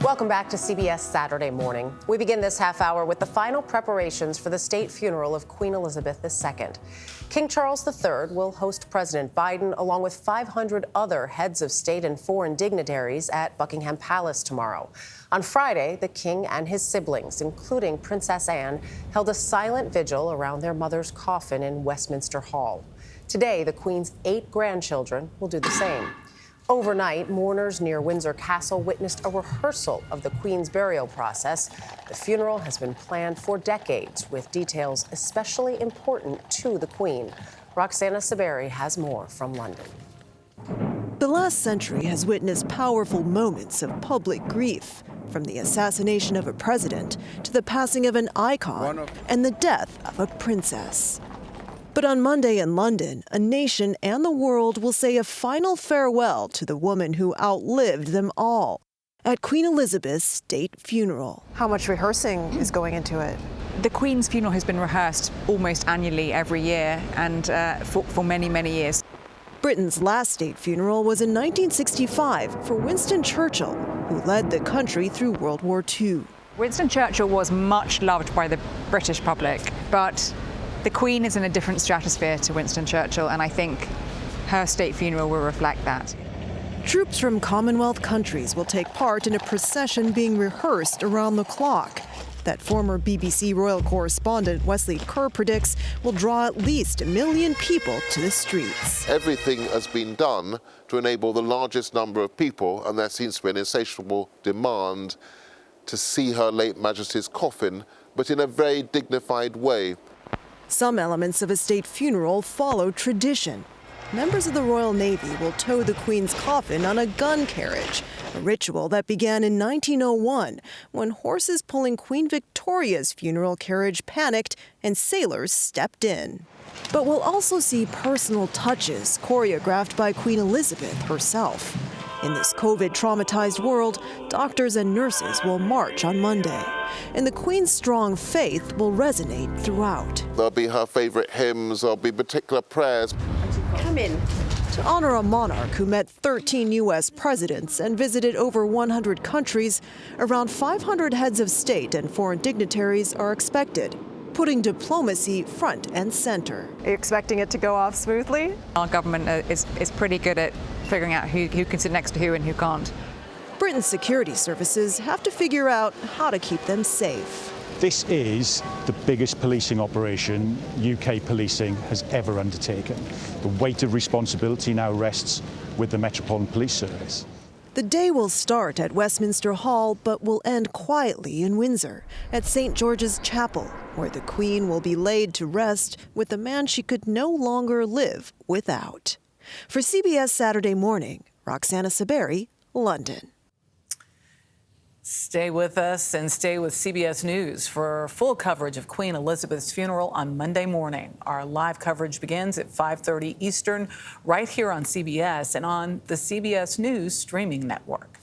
Welcome back to CBS Saturday Morning. We begin this half hour with the final preparations for the state funeral of Queen Elizabeth II. King Charles III will host President Biden along with 500 other heads of state and foreign dignitaries at Buckingham Palace tomorrow. On Friday, the king and his siblings, including Princess Anne, held a silent vigil around their mother's coffin in Westminster Hall. Today, the Queen's 8 grandchildren will do the same. Overnight, mourners near Windsor Castle witnessed a rehearsal of the Queen's burial process. The funeral has been planned for decades, with details especially important to the Queen. Roxana Saberi has more from London. The last century has witnessed powerful moments of public grief, from the assassination of a president to the passing of an icon and the death of a princess. But on Monday in London, a nation and the world will say a final farewell to the woman who outlived them all at Queen Elizabeth's state funeral. How much rehearsing is going into it? The Queen's funeral has been rehearsed almost annually every year and for many, many years. Britain's last state funeral was in 1965 for Winston Churchill, who led the country through World War II. Winston Churchill was much loved by the British public, but the Queen is in a different stratosphere to Winston Churchill, and I think her state funeral will reflect that. Troops from Commonwealth countries will take part in a procession being rehearsed around the clock that former BBC royal correspondent Wesley Kerr predicts will draw at least 1 million people to the streets. Everything has been done to enable the largest number of people, and there seems to be an insatiable demand to see Her late Majesty's coffin, but in a very dignified way. Some elements of a state funeral follow tradition. Members of the Royal Navy will tow the Queen's coffin on a gun carriage, a ritual that began in 1901 when horses pulling Queen Victoria's funeral carriage panicked and sailors stepped in. But we'll also see personal touches choreographed by Queen Elizabeth herself. In this COVID-traumatized world, doctors and nurses will march on Monday, and the Queen's strong faith will resonate throughout. There'll be her favorite hymns, there'll be particular prayers. Come in. To honor a monarch who met 13 U.S. presidents and visited over 100 countries, around 500 heads of state and foreign dignitaries are expected, putting diplomacy front and center. Are you expecting it to go off smoothly? Our government is pretty good at figuring out who can sit next to who and who can't. Britain's security services have to figure out how to keep them safe. This is the biggest policing operation UK policing has ever undertaken. The weight of responsibility now rests with the Metropolitan Police Service. The day will start at Westminster Hall, but will end quietly in Windsor, at St. George's Chapel, where the Queen will be laid to rest with the man she could no longer live without. For CBS Saturday Morning, Roxana Saberi, London. Stay with us and stay with CBS News for full coverage of Queen Elizabeth's funeral on Monday morning. Our live coverage begins at 5:30 Eastern right here on CBS and on the CBS News streaming network.